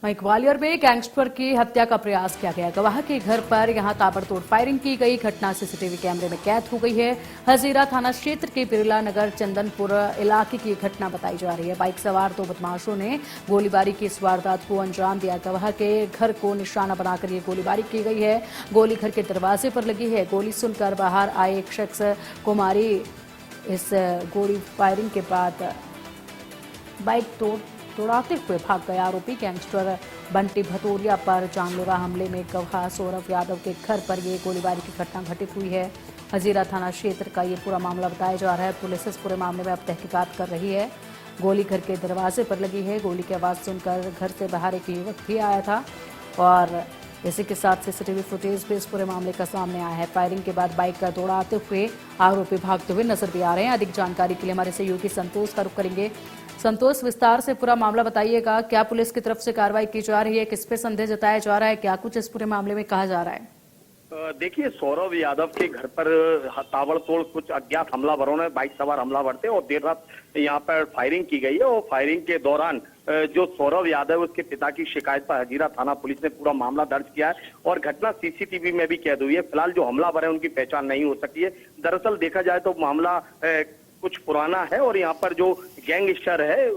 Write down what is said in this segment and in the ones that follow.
वहीं ग्वालियर में गैंगस्टर की हत्या का प्रयास किया गया। गवाह के घर पर यहां ताबड़तोड़ फायरिंग की गई। घटना सीसीटीवी कैमरे में कैद हो गई है। हजीरा थाना क्षेत्र के बिरला नगर चंदनपुर इलाके की घटना बताई जा रही है। बाइक सवार दो बदमाशों ने गोलीबारी की इस वारदात को अंजाम दिया। गवाह के घर को निशाना बनाकर ये गोलीबारी की गई है। गोली घर के दरवाजे पर लगी है। गोली सुनकर बाहर आए एक शख्स को मारी। इस गोली फायरिंग के बाद बाइक तोड़ाते हुए भाग गया आरोपी। गैंगस्टर बंटी भदौरिया पर जानलेवा हमले में गवाह सौरभ यादव के घर पर यह गोलीबारी की घटना घटित हुई है। हजीरा थाना क्षेत्र का ये पूरा मामला बताया जा रहा है। पुलिस इस पूरे मामले में अब तहकीकात कर रही है। गोली घर के दरवाजे पर लगी है। गोली की आवाज सुनकर घर से बाहर एक युवक भी आया था और इसी के साथ सीसीटीवी फुटेज भी इस पूरे मामले का सामने आया है। फायरिंग के बाद बाइक का दौड़ाते हुए आरोपी भागते हुए नजर भी आ रहे हैं। अधिक जानकारी के लिए हमारे सहयोगी संतोष का रुख करेंगे। संतोष, विस्तार से पूरा मामला बताइएगा। क्या पुलिस की तरफ से कार्रवाई की जा रही है? किस पे संदेह जताया जा रहा है? क्या कुछ इस पूरे मामले में कहा जा रहा है? देखिए, सौरभ यादव के घर पर ताबड़तोड़ कुछ अज्ञात हमलावरों ने बाइक सवार हमलावर थे और देर रात यहाँ पर फायरिंग की गई है। और फायरिंग के दौरान जो सौरभ यादव उसके पिता की शिकायत पर हजीरा थाना पुलिस ने पूरा मामला दर्ज किया है और घटना सीसीटीवी में भी कैद हुई है। फिलहाल जो हमलावर है उनकी पहचान नहीं हो सकी है। दरअसल देखा जाए तो मामला कुछ पुराना है और यहाँ पर जो गैंगस्टर है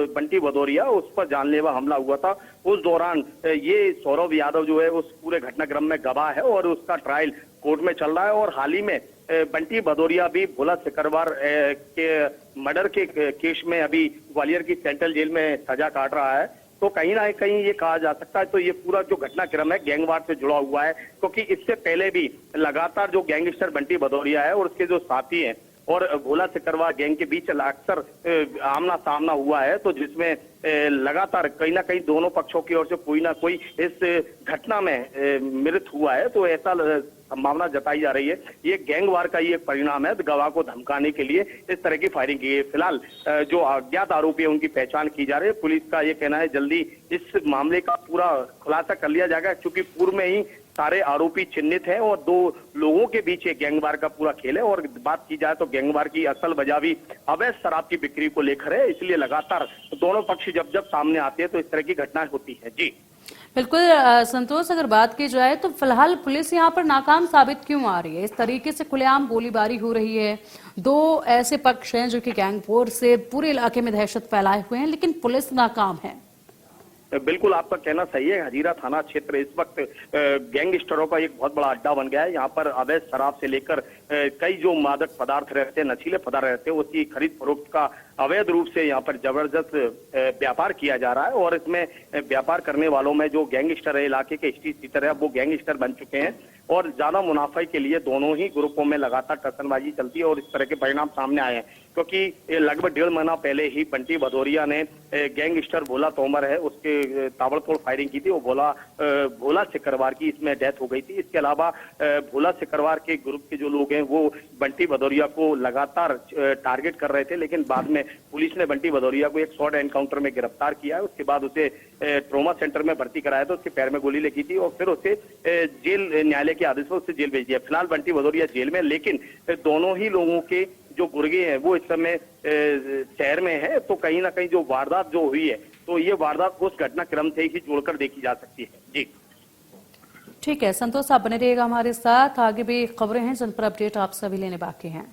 बंटी भदौरिया, उस पर जानलेवा हमला हुआ था। उस दौरान ये सौरभ यादव जो है उस पूरे घटनाक्रम में गवाह है और उसका ट्रायल कोर्ट में चल रहा है। और हाल ही में बंटी भदौरिया भी भोला सिकरवार के मर्डर के केस में अभी ग्वालियर की सेंट्रल जेल में सजा काट रहा है। तो कहीं ना कहीं ये कहा जा सकता है तो ये पूरा जो घटनाक्रम है गैंगवार से जुड़ा हुआ है, क्योंकि इससे पहले भी लगातार जो गैंगस्टर बंटी भदौरिया है और उसके जो साथी हैं और भोला सिकरवार गैंग के बीच अक्सर आमना सामना हुआ है, तो जिसमें लगातार कहीं ना कहीं दोनों पक्षों की ओर से कोई ना कोई इस घटना में मृत हुआ है। तो ऐसा संभावना जताई जा रही है ये गैंगवार का ही एक परिणाम है। गवाह को धमकाने के लिए इस तरह की फायरिंग की है। फिलहाल जो अज्ञात आरोपी है उनकी पहचान की जा रही है। पुलिस का ये कहना है जल्दी इस मामले का पूरा खुलासा कर लिया जाएगा, क्योंकि पूर्व में ही सारे आरोपी चिन्हित हैं और दो लोगों के बीच एक गैंगवार का पूरा खेल है। और बात की जाए तो गैंगवार की असल वजह भी अवैध शराब की बिक्री को लेकर है। इसलिए लगातार दोनों पक्ष जब जब सामने आते हैं तो इस तरह की घटनाएं होती है। जी बिल्कुल संतोष, अगर बात की जाए तो फिलहाल पुलिस यहाँ पर नाकाम साबित क्यों आ रही है? इस तरीके से खुलेआम गोलीबारी हो रही है। दो ऐसे पक्ष हैं जो कि गैंग वॉर से पूरे इलाके में दहशत फैलाए हुए हैं, लेकिन पुलिस नाकाम है। बिल्कुल आपका कहना सही है। हजीरा थाना क्षेत्र इस वक्त गैंगस्टरों का एक बहुत बड़ा अड्डा बन गया है। यहाँ पर अवैध शराब से लेकर कई जो मादक पदार्थ रहते हैं, नशीले पदार्थ रहते हैं, उसकी खरीद फरोख्त का अवैध रूप से यहाँ पर जबरदस्त व्यापार किया जा रहा है। और इसमें व्यापार करने वालों में जो गैंगस्टर है, इलाके के स्ट्रीट सीटर है, वो गैंगस्टर बन चुके हैं और ज्यादा मुनाफे के लिए दोनों ही ग्रुपों में लगातार टसनबाजी चलती है और इस तरह के परिणाम सामने आए हैं। क्योंकि लगभग 1.5 महीना पहले ही बंटी भदौरिया ने गैंगस्टर भोला तोमर है उसके ताबड़तोड़ फायरिंग की थी। वो भोला सिकरवार की इसमें डेथ हो गई थी। इसके अलावा भोला सिकरवार के ग्रुप के जो लोग हैं वो बंटी भदौरिया को लगातार टारगेट कर रहे थे, लेकिन बाद में पुलिस ने बंटी भदौरिया को एक शॉर्ट एनकाउंटर में गिरफ्तार किया है। उसके बाद उसे ट्रॉमा सेंटर में भर्ती कराया था। उसके पैर में गोली लगी थी और फिर उसे जेल न्यायालय के आदेश पर उसे जेल भेज दिया। फिलहाल बंटी भदौरिया जेल में, लेकिन दोनों ही लोगों के जो गुर्गे हैं वो इस समय शहर में है। तो कहीं ना कहीं जो वारदात जो हुई है तो ये वारदात उस घटनाक्रम से ही जोड़कर देखी जा सकती है। जी ठीक है संतोष, आप बने रहिएगा हमारे साथ। आगे भी खबरें हैं जिन पर अपडेट आप सभी लेने बाकी हैं।